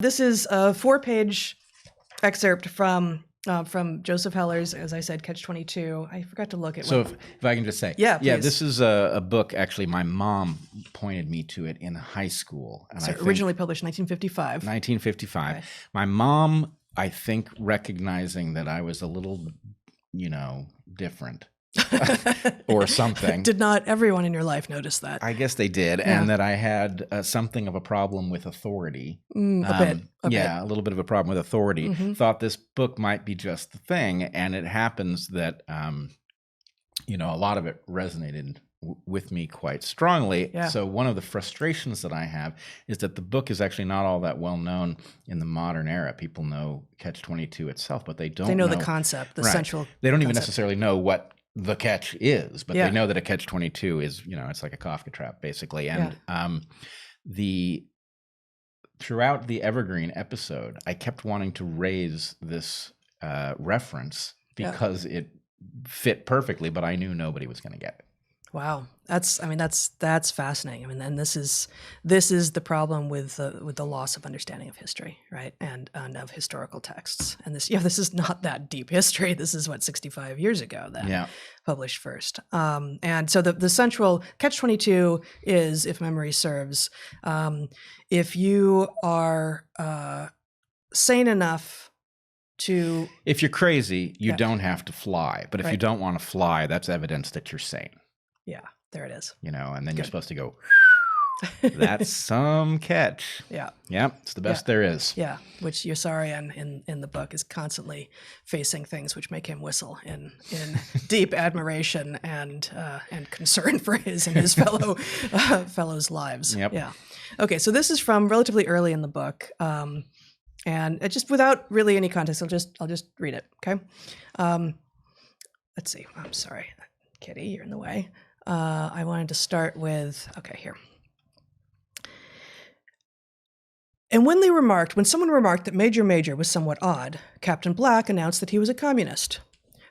This is a 4-page excerpt from Joseph Heller's, as I said, Catch-22. I forgot to look at. So if I can just say, yeah, this is a book. Actually, my mom pointed me to it in high school, and so originally published in 1955. 1955. Okay. My mom, I think, recognizing that I was a little, different. Or something. Did not everyone in your life notice that? I guess they did, and that I had something of a problem with authority. A bit. A little bit of a problem with authority. Mm-hmm. Thought this book might be just the thing, and it happens that a lot of it resonated with me quite strongly. Yeah. So one of the frustrations that I have is that the book is actually not all that well known in the modern era. People know Catch-22 itself, but they don't. They know the concept, the central. They don't even concept. necessarily know what the catch is, but Yeah. they know that a Catch-22 is, it's like a Kafka trap, basically. And throughout the Evergreen episode, I kept wanting to raise this reference because it fit perfectly, but I knew nobody was going to get it. Wow, that's fascinating. I mean, and this is the problem with the loss of understanding of history, right, and of historical texts. And this is not that deep history. This is 65 years ago that published first. And so the central Catch-22 is, if memory serves, if you are sane enough to. If you're crazy, you don't have to fly. But if you don't want to fly, that's evidence that you're sane. Yeah, there it is. And then you're supposed to go, that's some catch. Yeah. Yeah, it's the best there is. Yeah, which Yossarian in the book is constantly facing things which make him whistle in deep admiration and concern for his and his fellows' lives. Yep. Yeah. Okay, so this is from relatively early in the book. And it just without really any context, I'll just read it, okay? Let's see. I'm sorry. Kitty, you're in the way. I wanted to start with, here. And when someone remarked that Major was somewhat odd, Captain Black announced that he was a communist.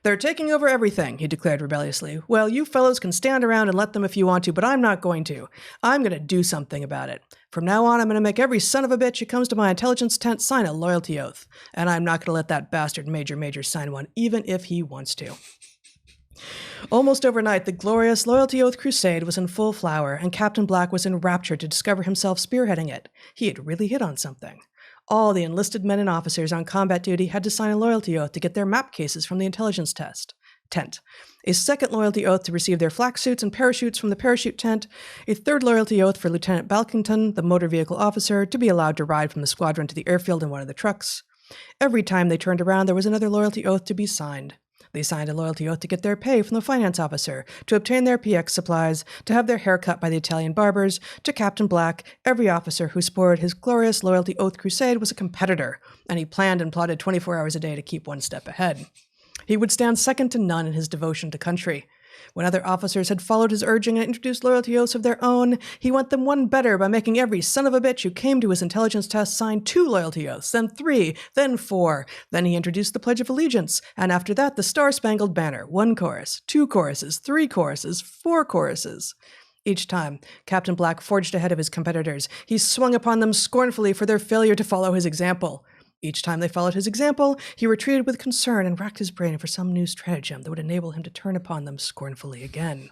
They're taking over everything, he declared rebelliously. Well, you fellows can stand around and let them if you want to, but I'm not going to. I'm going to do something about it. From now on, I'm going to make every son of a bitch who comes to my intelligence tent sign a loyalty oath. And I'm not going to let that bastard Major sign one, even if he wants to. Almost overnight, the glorious Loyalty Oath Crusade was in full flower, and Captain Black was enraptured to discover himself spearheading it. He had really hit on something. All the enlisted men and officers on combat duty had to sign a loyalty oath to get their map cases from the intelligence tent. A second loyalty oath to receive their flak suits and parachutes from the parachute tent. A third loyalty oath for Lieutenant Balkington, the motor vehicle officer, to be allowed to ride from the squadron to the airfield in one of the trucks. Every time they turned around, there was another loyalty oath to be signed. They signed a loyalty oath to get their pay from the finance officer, to obtain their PX supplies, to have their hair cut by the Italian barbers. To Captain Black, every officer who sported his glorious Loyalty Oath Crusade was a competitor, and he planned and plotted 24 hours a day to keep one step ahead. He would stand second to none in his devotion to country. When other officers had followed his urging and introduced loyalty oaths of their own, he went them one better by making every son of a bitch who came to his intelligence test sign 2 loyalty oaths, then 3, then 4. Then he introduced the Pledge of Allegiance, and after that the Star-Spangled Banner, 1 chorus, 2 choruses, 3 choruses, 4 choruses. Each time, Captain Black forged ahead of his competitors. He swung upon them scornfully for their failure to follow his example. Each time they followed his example, he retreated with concern and racked his brain for some new stratagem that would enable him to turn upon them scornfully again.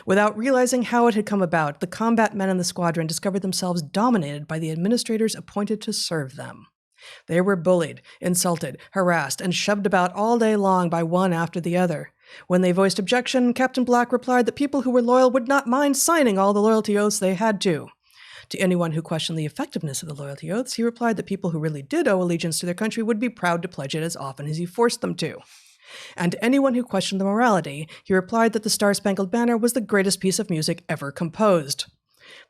Without realizing how it had come about, the combat men in the squadron discovered themselves dominated by the administrators appointed to serve them. They were bullied, insulted, harassed, and shoved about all day long by one after the other. When they voiced objection, Captain Black replied that people who were loyal would not mind signing all the loyalty oaths they had to. To anyone who questioned the effectiveness of the loyalty oaths, he replied that people who really did owe allegiance to their country would be proud to pledge it as often as he forced them to. And to anyone who questioned the morality, he replied that the Star-Spangled Banner was the greatest piece of music ever composed.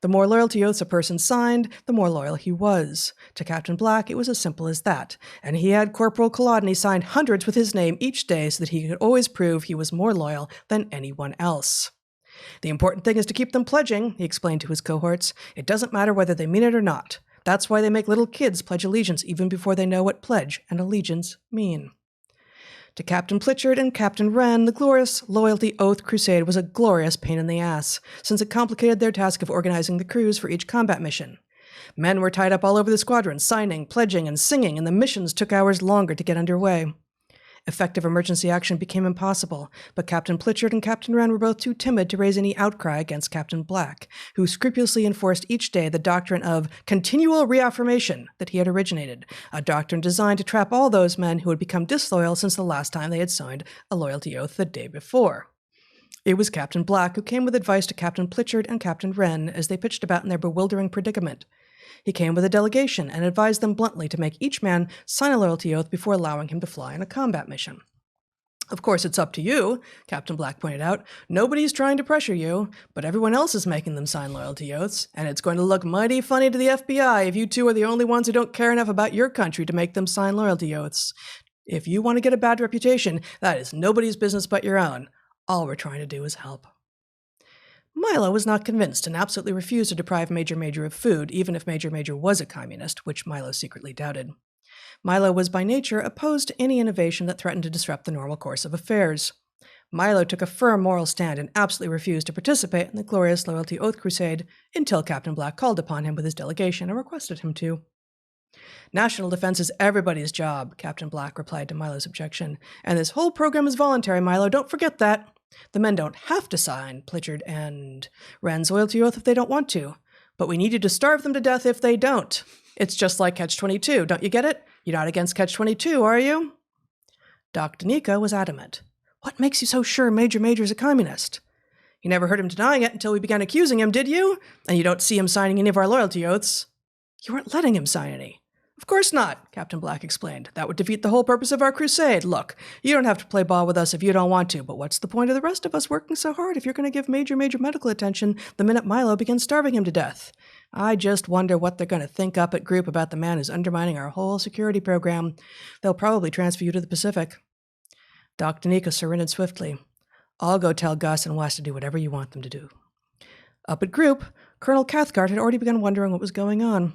The more loyalty oaths a person signed, the more loyal he was. To Captain Black, it was as simple as that, and he had Corporal Kolodny sign hundreds with his name each day so that he could always prove he was more loyal than anyone else. The important thing is to keep them pledging, he explained to his cohorts. It doesn't matter whether they mean it or not. That's why they make little kids pledge allegiance even before they know what pledge and allegiance mean. To Captain Pritchard and Captain Wren, the glorious Loyalty Oath Crusade was a glorious pain in the ass, since it complicated their task of organizing the crews for each combat mission. Men were tied up all over the squadron, signing, pledging, and singing, and the missions took hours longer to get underway. Effective emergency action became impossible, but Captain Pritchard and Captain Wren were both too timid to raise any outcry against Captain Black, who scrupulously enforced each day the doctrine of continual reaffirmation that he had originated, a doctrine designed to trap all those men who had become disloyal since the last time they had signed a loyalty oath the day before. It was Captain Black who came with advice to Captain Pritchard and Captain Wren as they pitched about in their bewildering predicament. He came with a delegation and advised them bluntly to make each man sign a loyalty oath before allowing him to fly on a combat mission. Of course, it's up to you, Captain Black pointed out. Nobody's trying to pressure you, but everyone else is making them sign loyalty oaths, and it's going to look mighty funny to the FBI if you two are the only ones who don't care enough about your country to make them sign loyalty oaths. If you want to get a bad reputation, that is nobody's business but your own. All we're trying to do is help. Milo was not convinced and absolutely refused to deprive Major Major of food, even if Major Major was a communist, which Milo secretly doubted. Milo was by nature opposed to any innovation that threatened to disrupt the normal course of affairs. Milo took a firm moral stand and absolutely refused to participate in the glorious loyalty oath crusade until Captain Black called upon him with his delegation and requested him to. National defense is everybody's job, Captain Black replied to Milo's objection, and this whole program is voluntary, Milo, don't forget that. The men don't have to sign Pritchard and Wren's loyalty oath if they don't want to, but we need you to starve them to death if they don't. It's just like Catch-22, don't you get it? You're not against Catch-22, are you? Doc Danica was adamant. What makes you so sure Major Major's a communist? You never heard him denying it until we began accusing him, did you? And you don't see him signing any of our loyalty oaths. You weren't letting him sign any. Of course not, Captain Black explained. That would defeat the whole purpose of our crusade. Look, you don't have to play ball with us if you don't want to, but what's the point of the rest of us working so hard if you're going to give Major Major medical attention the minute Milo begins starving him to death? I just wonder what they're going to think up at group about the man who's undermining our whole security program. They'll probably transfer you to the Pacific. Doc Danica surrendered swiftly. I'll go tell Gus and Wes to do whatever you want them to do. Up at group, Colonel Cathcart had already begun wondering what was going on.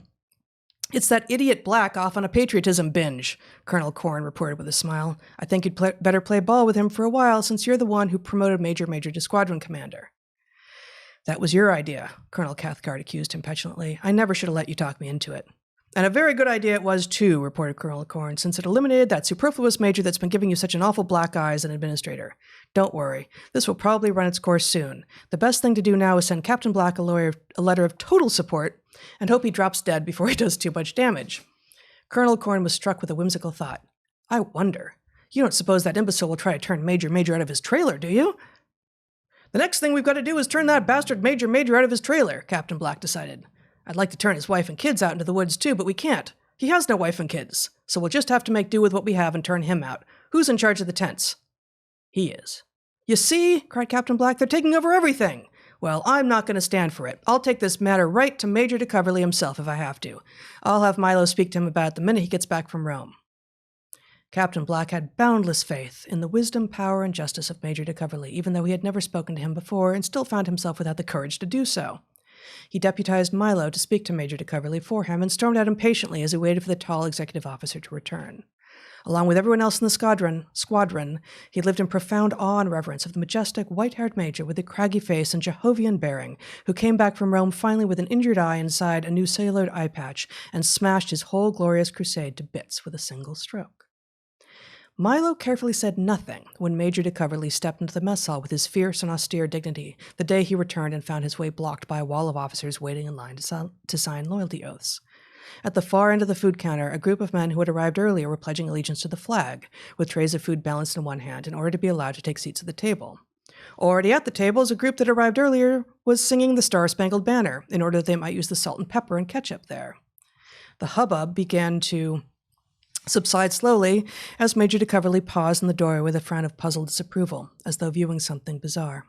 It's that idiot Black off on a patriotism binge, Colonel Corn reported with a smile. I think you'd better play ball with him for a while since you're the one who promoted Major Major to squadron commander. That was your idea, Colonel Cathcart accused him petulantly. I never should have let you talk me into it. And a very good idea it was, too, reported Colonel Corn, since it eliminated that superfluous major that's been giving you such an awful black eye as an administrator. Don't worry. This will probably run its course soon. The best thing to do now is send Captain Black a letter of total support and hope he drops dead before he does too much damage. Colonel Corn was struck with a whimsical thought. I wonder. You don't suppose that imbecile will try to turn Major Major out of his trailer, do you? The next thing we've got to do is turn that bastard Major Major out of his trailer, Captain Black decided. I'd like to turn his wife and kids out into the woods, too, but we can't. He has no wife and kids, so we'll just have to make do with what we have and turn him out. Who's in charge of the tents? He is. You see, cried Captain Black, they're taking over everything. Well, I'm not going to stand for it. I'll take this matter right to Major de Coverley himself if I have to. I'll have Milo speak to him about it the minute he gets back from Rome. Captain Black had boundless faith in the wisdom, power, and justice of Major de Coverley, even though he had never spoken to him before and still found himself without the courage to do so. He deputized Milo to speak to Major de Coverley for him and stormed out impatiently as he waited for the tall executive officer to return. Along with everyone else in the squadron, he lived in profound awe and reverence of the majestic, white-haired major with the craggy face and Jehovian bearing, who came back from Rome finally with an injured eye inside a new celluloid eye patch and smashed his whole glorious crusade to bits with a single stroke. Milo carefully said nothing when Major de Coverley stepped into the mess hall with his fierce and austere dignity the day he returned and found his way blocked by a wall of officers waiting in line to sign loyalty oaths. At the far end of the food counter, a group of men who had arrived earlier were pledging allegiance to the flag, with trays of food balanced in one hand in order to be allowed to take seats at the table. Already at the tables, a group that arrived earlier was singing the Star-Spangled Banner in order that they might use the salt and pepper and ketchup there. The hubbub began to subside slowly as Major de Coverley paused in the doorway with a frown of puzzled disapproval, as though viewing something bizarre.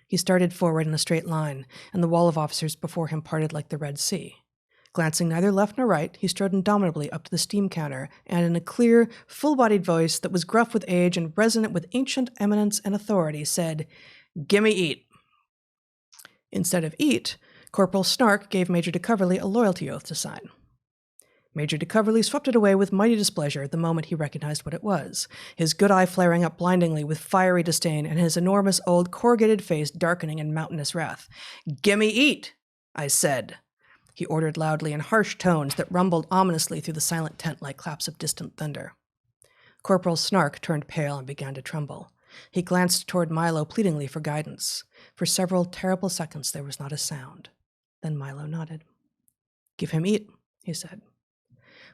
He started forward in a straight line, and the wall of officers before him parted like the Red Sea. Glancing neither left nor right, he strode indomitably up to the steam counter, and in a clear, full-bodied voice that was gruff with age and resonant with ancient eminence and authority, said, "Gimme eat." Instead of eat, Corporal Snark gave Major de Coverley a loyalty oath to sign. Major de Coverley swept it away with mighty displeasure the moment he recognized what it was, his good eye flaring up blindingly with fiery disdain and his enormous old corrugated face darkening in mountainous wrath. "Gimme eat, I said." he ordered loudly in harsh tones that rumbled ominously through the silent tent like claps of distant thunder. Corporal Snark turned pale and began to tremble. He glanced toward Milo pleadingly for guidance. For several terrible seconds there was not a sound. Then Milo nodded. "Give him eat," he said.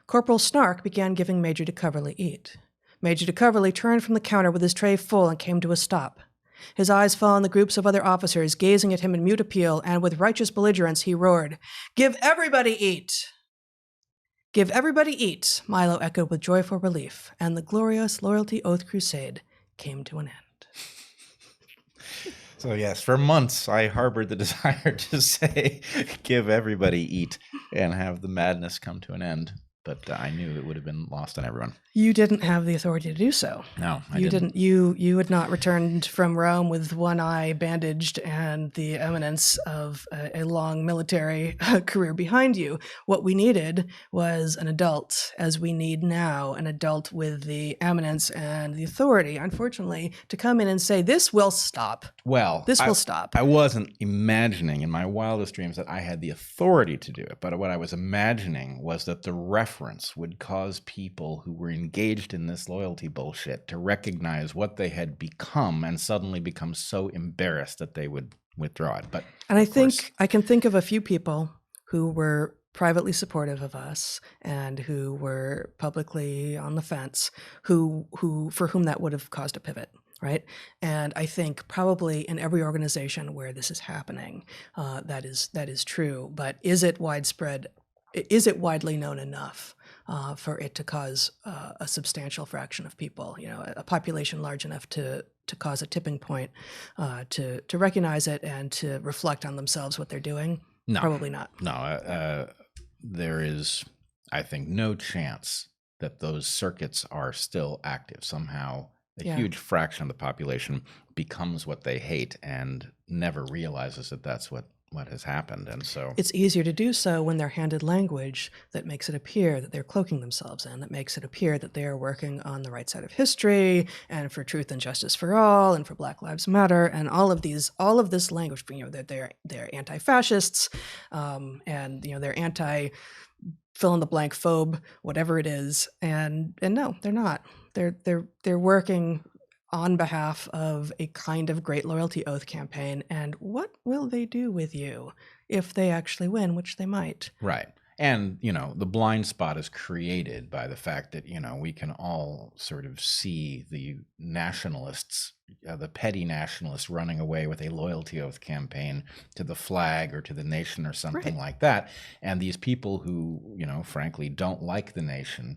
Corporal Snark began giving Major de Coverley eat. Major de Coverley turned from the counter with his tray full and came to a stop. His eyes fell on the groups of other officers, gazing at him in mute appeal, and with righteous belligerence he roared, "Give everybody eat!" "Give everybody eat," Milo echoed with joyful relief, and the glorious Loyalty Oath Crusade came to an end. So yes, for months I harbored the desire to say, "Give everybody eat," and have the madness come to an end. But I knew it would have been lost on everyone. You didn't have the authority to do so. No, I didn't. You had not returned from Rome with one eye bandaged and the eminence of a long military career behind you. What we needed was an adult, as we need now, an adult with the eminence and the authority, unfortunately, to come in and say, "This will stop." Well, this will stop. I wasn't imagining in my wildest dreams that I had the authority to do it, but what I was imagining was that the reference would cause people who were engaged in this loyalty bullshit to recognize what they had become and suddenly become so embarrassed that they would withdraw it. But and I can think of a few people who were privately supportive of us and who were publicly on the fence, who for whom that would have caused a pivot. Right. And I think probably in every organization where this is happening, that is true. But is it widespread? Is it widely known enough for it to cause a substantial fraction of people, a population large enough to cause a tipping point, to recognize it and to reflect on themselves what they're doing? No, probably not. No, there is, I think, no chance that those circuits are still active. Somehow a huge fraction of the population becomes what they hate and never realizes that that's what has happened. And so it's easier to do so when they're handed language that makes it appear that they're cloaking themselves in, that makes it appear that they are working on the right side of history and for truth and justice for all and for Black Lives Matter and all of this language, that they're anti-fascists, and they're anti fill in the blank phobe, whatever it is. And no, they're not. They're working on behalf of a kind of great loyalty oath campaign. And what will they do with you if they actually win, which they might? Right. And, the blind spot is created by the fact that, we can all sort of see the nationalists, the petty nationalists running away with a loyalty oath campaign to the flag or to the nation or something like that. And these people who, frankly, don't like the nation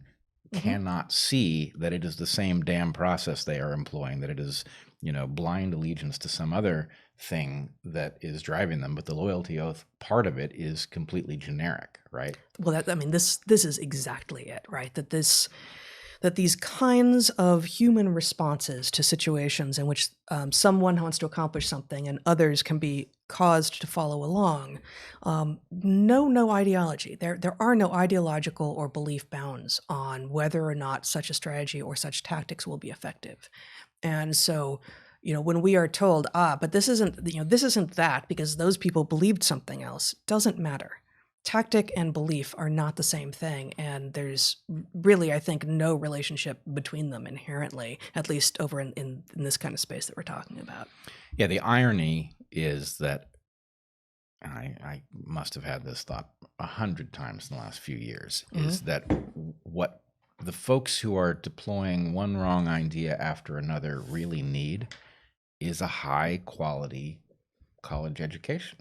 cannot see that it is the same damn process they are employing, that it is, blind allegiance to some other thing that is driving them. But the loyalty oath part of it is completely generic, right? Well, this is exactly it, right? That these kinds of human responses to situations in which someone wants to accomplish something and others can be caused to follow along, no ideology. There are no ideological or belief bounds on whether or not such a strategy or such tactics will be effective. And so, when we are told, but this isn't that because those people believed something else, doesn't matter. Tactic and belief are not the same thing, and there's really, I think, no relationship between them inherently, at least over in this kind of space that we're talking about. Yeah, the irony is that, and I must have had this thought 100 times in the last few years, is that what the folks who are deploying one wrong idea after another really need is a high-quality college education.